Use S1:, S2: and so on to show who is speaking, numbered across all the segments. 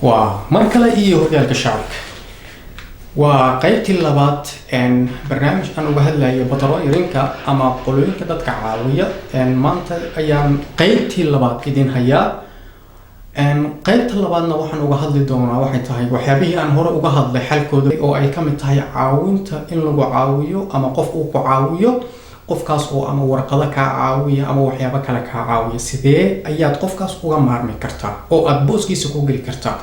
S1: ومركلة إيه هريالك الشعب وقيبتي اللبات إن برنامج أنا وهلا يبطروا يرينكا أما قلوين كده كعاوية إن مانت أيام قيبتي اللبات كدين هيا إن قيبت اللبات نوحن وجهد دونا واحد تهاي وحبيه أن هو وجهد لحال كده أو أي كم تهاي عاوين إن لو عاوية أما قف أو عاوية قف كاس أو أما ورقة كعاوية أما وحيابك لك عاوية سيدي أيات قف كاس أو مارمي كرتا أو أبوس كيس كوجل كرتا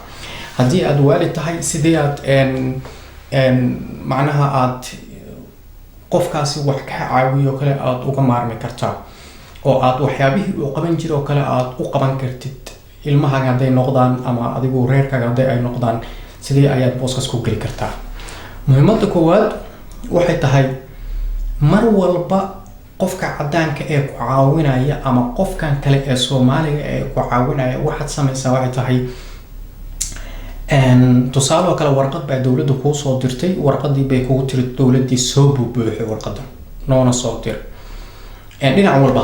S1: هدي أدوال تهاي سيديات إن معناها أد قف كاسي وحكي عاوية وكلا أد أو مارمي كرتا أو أد وحيابه وقبن جرو وكلا أد وقبن كرتت المها قاعدين نقدان أما أديكو رير كقاعدين أي نقدان سيدي أيات بوس كاس كوجل كرتا مهمة كواد واحد تهاي mar walba qofka cadaanka ee ku caawinaya ama qofkan kale ee Soomaaliga ee ku caawinaya waxaad sameeysaa waxay tahay tusaale kale warqad baa dawladdu ku soo dirtay warqadii bay kugu tiri dawladii soo buuxay warqada noona soo dir dhinac walba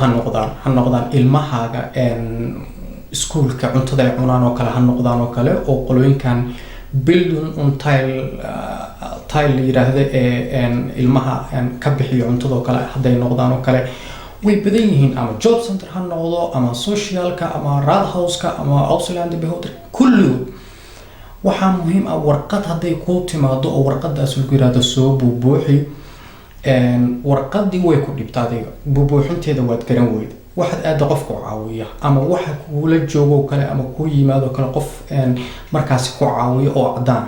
S1: ha noqdaan ilmahaaga iskuulka cuntada ay cunaan oo kale ha noqdaan oo kale oo qolooyinkan building on tile yiraahdo ilmaha ka bixiyo cuntada kale haday noqdaan oo kale way badan yihiin ama job center ha noqdo ama socialka ama rad houseka ama Ausland Behoder kullu waxa muhiim ah warqad haday ku timaado oo warqadaas lagu yiraahdo soo buuxi warqadii way ku dhibtaadayga buuxinteeda waad garan weyd waxaad aad qofku caawiya ama waxa kula joogo kale ama ku yimaado kale qof markaas ku caawiyo oo cadaan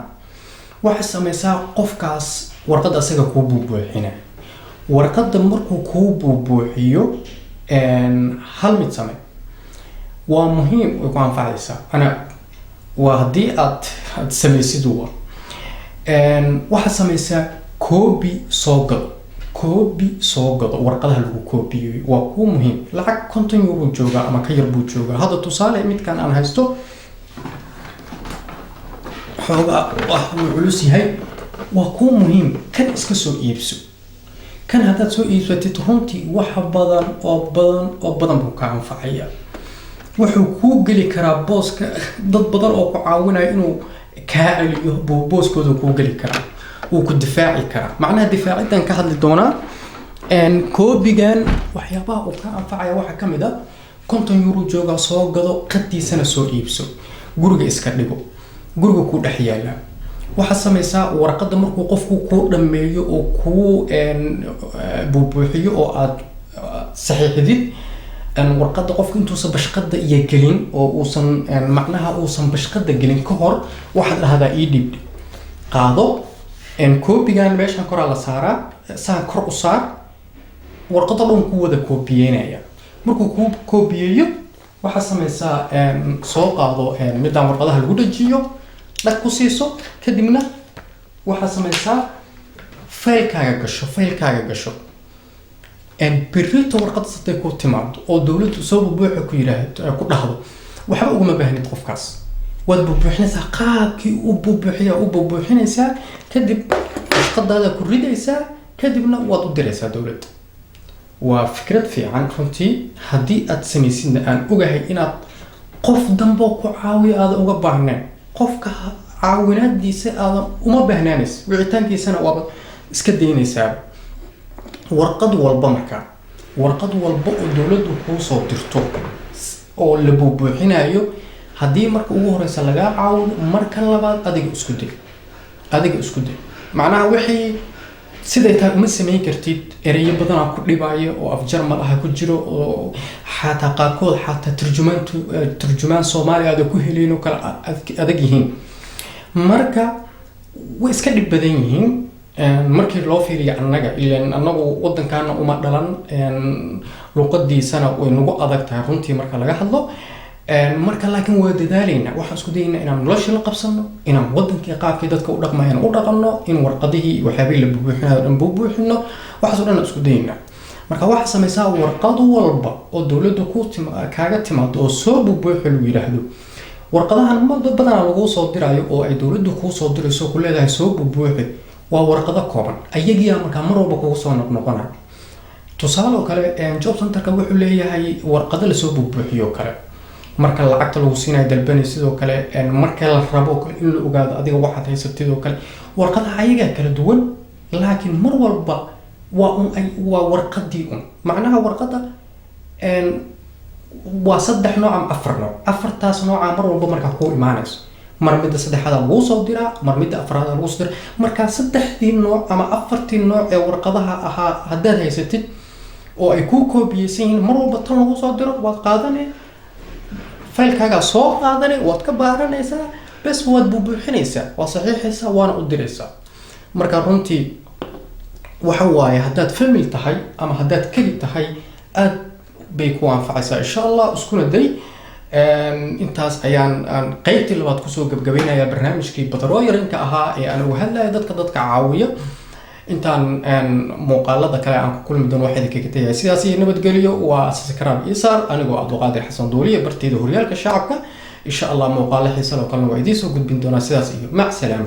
S1: waxa sameeysaa qofkaas warqad asaga ku buuxina warqada markuu ku buuxiyo hal mid samee waa muhiim oo ku anfacaysa ana waa hadii aad sameysid waxa sameeysaa كوبي صوغد ورقدها لو كوبي وكو مهم لعق كونتينيو جوجا اما كير بو جوجا هذا تصالح ميد كان انا هيستو xoga wax uu culus yahay waa ku muhiim kan iska soo iibso kan hadaad soo iibsatid runtii wax badan buu ka anfacaya wuxuu ku gali karaa booska dad badan oo ku caawinaya inuu ka celiyo booskooda ku gali karaa uu ku difaaci karaa macnaha difaacidan ka hadli doona koobigan waxyaabaha uu ka anfacaya waxa kamid ah €50 jooga soo gado qadiisana soo iibso guriga iska dhigo guriga ku dhex yaala waxa sameeysaa warqada markuu qofku ku dhameeyo oo ku buuxiyo oo aad saxiixdid warqada qofku intuu sa bashqada iyo gelin oo uusan macnaha uusan bashqada gelin ka hor waxa dhahdaa ii dhib qaado koobigan meeshan kor la saaraa saan kor u saar warqada dhan ku wada koobiyeynaya markuu ku koobiyeeyo waxa sameeysaa soo qaado midaan warqadaha lagu dhajiyo dhag ku siiso kadibna waxa sameeysaa faylkaaga gasho birrito warqad saddex ku timaado oo dawladdu soo buuxo ku yiraahdo ku dhahdo waxa ugu ma baahnid qofkaas wad buuxinaysaa qaabkii u buuxinaysaa kadib shaqadaada ku ridaysaa kadibna waad u diraysaa dawladda waa fikrad fiican runtii hadii aad sameysid aan ogahay inaad qof dambo ku caawiyo aad uga baahneen qofka caawinaadiisa aad uma baahnaanays wicitaankiisana waa iska deynaysaa warqad walba oo dawladdu ku soo dirto oo la buuxinayo hadii marka ugu horeysa laga caawiyo marka labaad adiga isku day macnaha wixii siday tahay uma sameyn kartid ereyo badan ku dhibaayo oo af Jarmal ah ku jiro oo xataa qaarkood turjumaan Soomaali aad ku helayno kala adag yihiin marka way iska dhib badan yihiin markii loo fiiriyo annagu wadankaana uma dhalan luqadiisana way nagu adag tahay runtii marka laga hadlo marka laakiin waa dadaaleyna waxaan isku daynaa inaan nolosha la qabsano inaan wadankii qaabkii dadka u dhaqmayaan u dhaqano in warqadihii waxyaabay la buuxinayo dhan buuxino waxaas oo dhan isku daynaa marka waxa sameeysaa warqad walba oo dawladdu kaaga timaado oo soo buuxo lagu yiraahdo warqadahan badanaa lagu soo dirayo oo ay dowladdu kuu soo dirayso ku leedahay soo buuxi waa warqado kooban ayagiyaa markaa mar walba kugu soo noqnoqonaya. tusaale oo kale job centerka wuxuu leeyahay warqado lasoo buuxiyo kale marka lacagta lagu siinayo dalbanay sidoo kale marka la rabo kale in la ogaado adiga waxaad haysatid oo kale warqadaha ayagaa kala duwan laakiin mar walba waa warqadii macnaha warqada waa 3 nooc ama 4 nooc afartaas nooca mar walba marka ku imaanayso mar midda saddexaad lagu soo diraa mar midda afraad lagu soo diraa marka saddexdii nooc ama afartii nooc ee warqadaha ahaa haddaad haysatid oo ay ku koobiyeysan yihiin mar walba tan lagu soo diro waad qaadanay faylkaaga soo qaadanay waad ka baaranaysaa bas waad buuxinaysaa waa saxiixaysaa waana u diraysaa. marka runtii waxa waaye haddaad family tahay ama haddaad keli tahay aad bay ku anfacaysaa insha Allah iskuna day. intaas ayaan qaybtii labaad kusoo gabagabaynayaa barnaamijkii Badarooyinka ahaa ee aan uga hadlayo dadka caawiya. intaan muuqaalada kale aan ku kulmi doono waxay kaga tagay sidaas iyo nabadgeliyo waa Sakaraab Isaar anigoo Abdulqaadir Xasan Duuliye barteeda horyaalka shacabka insha Allah muuqaalo xiiso leh oo kale waa idiin soo gudbin doona sidaas iyo mac salaam.